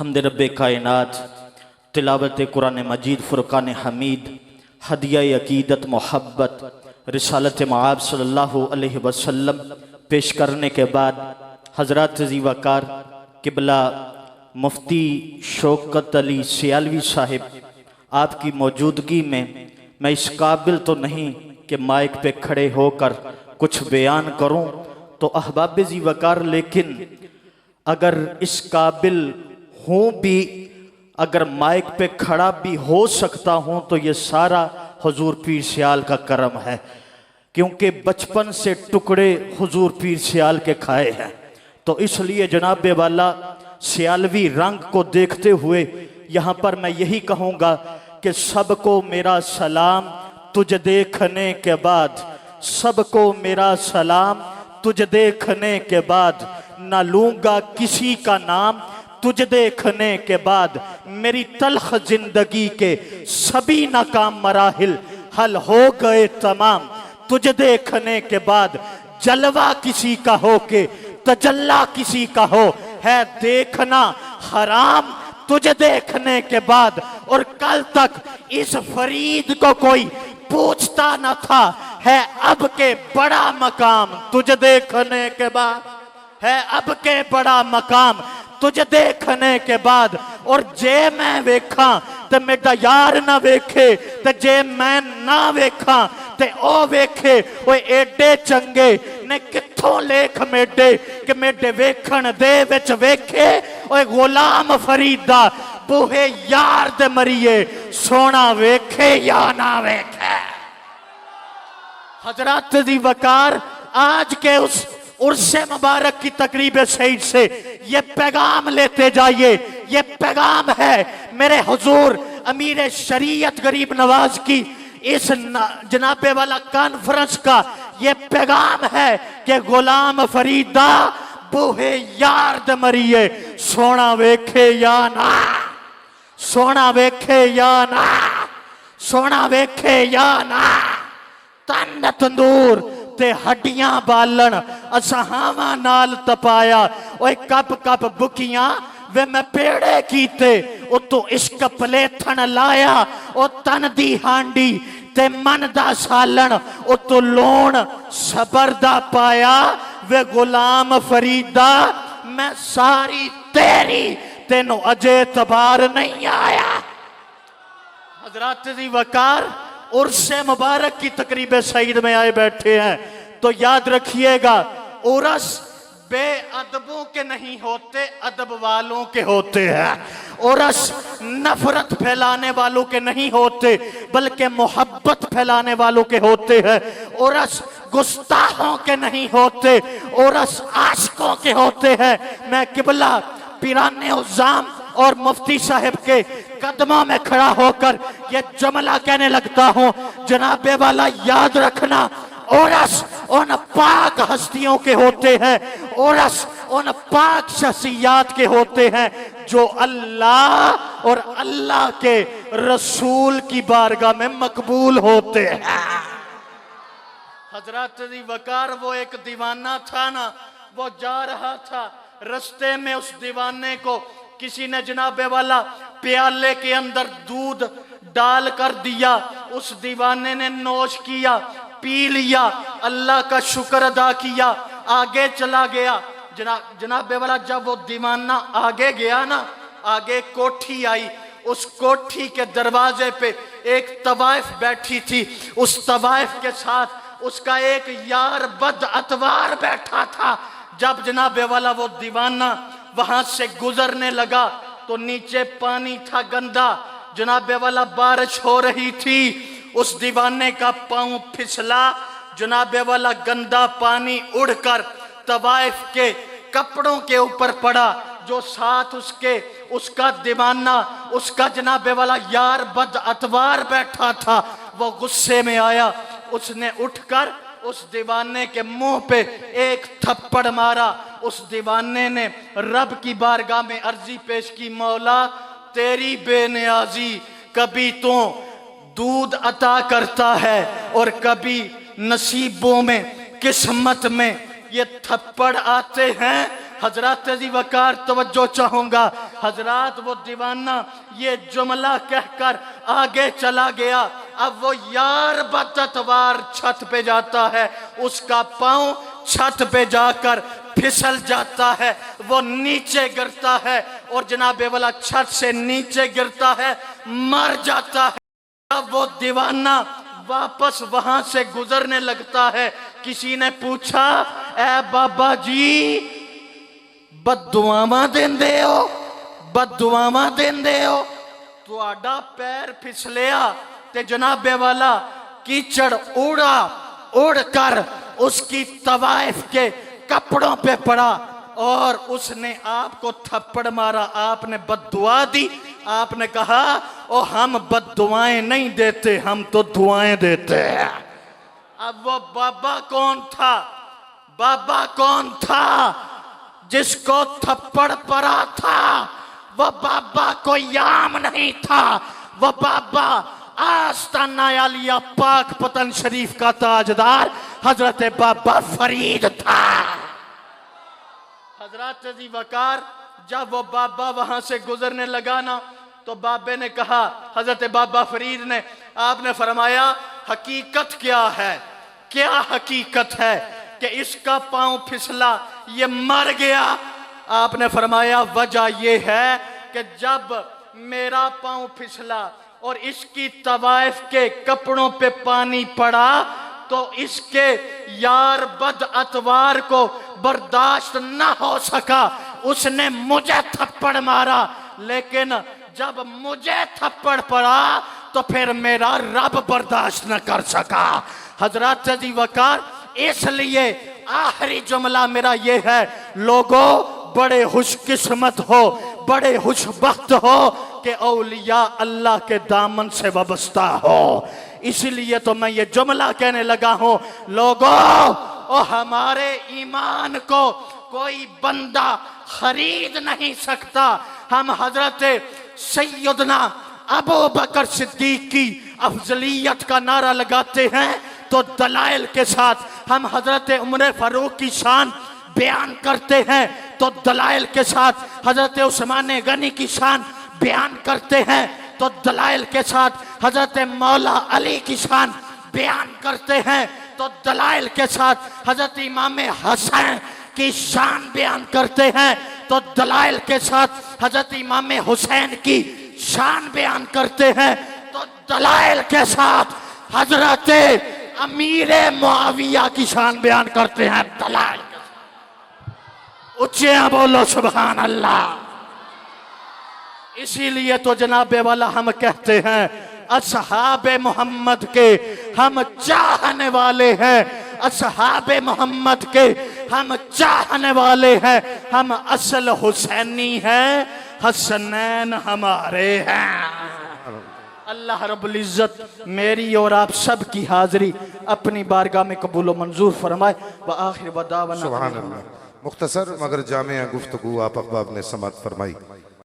हमद रब कायनात, तिलावत कुरान मजीद, फ़ुरक़ान हमीद, हदिया अकीदत मोहब्बत, रिसालत मआब सल्लल्लाहु अलैहि वसल्लम पेश करने के बाद हज़रात ज़ी वक़ार किबला मुफ्ती शौकत अली सियालवी साहिब आपकी मौजूदगी में मैं इस काबिल तो नहीं कि माइक पे खड़े होकर कुछ बयान करूं, तो अहबाब ज़ी वक़ार, लेकिन अगर इस काबिल हूँ भी, अगर माइक पे खड़ा भी हो सकता हूँ, तो ये सारा हुजूर पीर सियाल का करम है, क्योंकि बचपन से टुकड़े हुजूर पीर सियाल के खाए हैं। तो इसलिए जनाब वाला सियालवी रंग को देखते हुए यहाँ पर मैं यही कहूँगा कि सबको मेरा सलाम तुझ देखने के बाद, सबको मेरा सलाम तुझ देखने के बाद, न लूँगा किसी का नाम तुझ देखने के बाद, मेरी तल्ख जिंदगी के सभी नाकाम मराहिल हल हो गए तमाम तुझ देखने के बाद। जलवा किसी का हो के तजल्ला किसी का हो, है देखना हराम तुझ देखने के बाद। और कल तक इस फरीद को कोई पूछता न था, है अब के बड़ा मकाम तुझ देखने के बाद, है अब के बड़ा मकाम तुझ देखने के बाद। और जे मैं वेखा ते मेरा यार ना वेखे, ते जे मैं ना वेखा ते ओ वेखे। ओए एडे चंगे ने किथों लेख मेडे कि मेडे वेखण दे विच वेखे। ओए गुलाम फरीदा बूहे यार दे मरिए, सोना वेखे या ना वेखे। हजरत ज़ी वक़ार, आज के उस उर्से मुबारक की तकरीब सईद से ये पैगाम लेते जाइए। ये पैगाम है मेरे हुजूर अमीर शरीयत गरीब नवाज की इस जनाबे वाला कॉन्फ्रेंस का। ये पैगाम है कि गुलाम फरीदा बूहे यार दे मरिए, सोना वेखे या ना, सोना वेखे या ना, सोना वेखे या ना। तन तंदूर ते हड्डियां बालन असहावा नाल तपाया। ओए कप कप बुकियां वे मैं पेड़े कीते, उतो इश्क पलेथन लाया। ओ तन दी हांडी ते मन दा सालन, उतो लोन सबर दा पाया। वे गुलाम फरीदा मैं सारी तेरी, तेनों अजे तबार नहीं आया। हजरत ज़ी वक़ार उर्से मुबारक की तकरीब सईद में आए बैठे हैं, तो याद रखिएगा, उर्स बेअदबों के नहीं होते, अदब वालों के होते हैं। उर्स नफरत फैलाने वालों के नहीं होते, बल्कि मोहब्बत फैलाने वालों के होते हैं। उर्स गुस्ताखों के नहीं होते, उर्स आशिकों के होते हैं। मैं किबला पीराने उज़ाम और मुफ्ती साहब के कदमों में खड़ा होकर ये जुमला कहने लगता हूं, जनाबे वाला याद रखना, उर्स उन पाक हस्तियों के होते हैं, उर्स उन पाक शख्सियात के होते हैं जो अल्लाह और अल्लाह के रसूल की बारगाह में मकबूल होते हैं। हजरत ज़ी वक़ार, वो एक दीवाना था ना, वो जा रहा था रास्ते में, उस दीवाने को किसी ने जनाबे वाला प्याले के अंदर दूध डाल कर दिया। उस दीवाने ने नोश किया, पी लिया, अल्लाह का शुक्र अदा किया, आगे चला गया। जनाबे वाला जब वो दीवाना आगे गया ना, आगे कोठी आई। उस कोठी के दरवाजे पे एक तवाइफ बैठी थी। उस तवाइफ के साथ उसका एक यार बद अतवार बैठा था। जब जनाबे वाला वो दीवाना वहां से गुजरने लगा तो नीचे पानी था गंदा। जनाबे वाला बारिश हो रही थी, उस दीवाने का पांव फिसला, जनाबे वाला गंदा पानी उड़कर तवाइफ के कपड़ों के ऊपर पड़ा। जो साथ उसके उसका दीवाना, उसका जनाबे वाला यार बद अतवार बैठा था, वो गुस्से में आया। उसने उठकर उस दीवाने के मुंह पे एक थप्पड़ मारा। उस दीवाने ने रब की बारगाह में अर्जी पेश की, मौला तेरी बेनियाजी, कभी तो दूध अता करता है और कभी नसीबों में किस्मत में ये थप्पड़ आते हैं, हजरत जी वकार तवज्जो चाहूंगा। हजरत वो दीवाना ये जुमला कहकर आगे चला गया। अब वो यार बतवार छत पे जाता है, उसका पांव छत पे जाकर फिसल जाता है, वो नीचे गिरता है और जनाबे वाला छत से नीचे गिरता है, मर जाता है। अब वो दीवाना वापस वहां से गुजरने लगता है। किसी ने पूछा, ए बाबा जी बददुआवां देंदे हो, बददुआवां देंदे हो? तुहाडा पैर फिसलिया ते जनाबे वाला कीचड़ उड़ा उड़कर उसकी तवाइफ के कपड़ों पे पड़ा और उसने आपको थप्पड़ मारा। आपने बद्दुआ दी। आपने कहा, ओ हम बद्दुआएं नहीं देते, हम तो दुआएं देते हैं। अब वो बाबा कौन था? बाबा कौन था जिसको थप्पड़ पड़ा था? वो बाबा कोई याम नहीं था, वो बाबा आस्ताना आलिया पाक पतन शरीफ का ताजदार हजरत बाबा फरीद था। हजरत जी वकार जब वो बाबा वहां से गुजरने लगा ना, तो बाबे ने कहा, हजरत बाबा फरीद ने, आपने फरमाया हकीकत क्या है? क्या हकीकत है कि इसका पांव फिसला, ये मर गया? आपने फरमाया वजह ये है कि जब मेरा पांव फिसला और इसकी तवाइफ के कपड़ों पे पानी पड़ा तो इसके यार बद अतवार को बर्दाश्त न हो सका, उसने मुझे थप्पड़ मारा। लेकिन जब मुझे थप्पड़ पड़ा तो फिर मेरा रब बर्दाश्त न कर सका। हजरत जी वकार, इसलिए आखिरी जुमला मेरा ये है, लोगों बड़े खुशकिस्मत हो, बड़े खुशबख्त हो कि औलिया अल्लाह के दामन से वाबस्ता हो। इसलिए तो मैं ये जुमला कहने लगा हूं, लोगों ओ हमारे ईमान को कोई बंदा खरीद नहीं सकता। हम हजरत सैयदना अबू बकर सिद्दीक की अफजलियत का नारा लगाते हैं तो दलाइल के साथ, हम हजरत उमर फारूक की शान बयान करते हैं तो दलाइल के साथ, हजरत उस्मान गनी की शान बयान करते हैं तो दलाइल के साथ, हजरत मौला अली की शान बयान करते हैं तो दलाइल के साथ, हजरत इमाम हसन की शान बयान करते हैं तो दलाइल के साथ, हजरत इमाम हुसैन की शान बयान करते हैं तो दलाइल के साथ, हजरत अमीर मुआविया की शान बयान करते हैं। दलाइल उच्चे बोलो सुभान अल्लाह। इसीलिए तो जनाबे वाला हम कहते हैं, असहाबे मोहम्मद के हम चाहने वाले हैं, असहाबे मोहम्मद के हम चाहने वाले हैं, हम असल हुसैनी हैं, हसनैन हमारे हैं। अल्लाह रब्बुल इज्जत मेरी और आप सब की हाजिरी अपनी बारगाह में कबूल व मंजूर फरमाए। व आखिर बदावना सुभान अल्लाह। मुख्तसर मगर जामिया गुफ्तगू आप अहबाब ने समात फरमाई।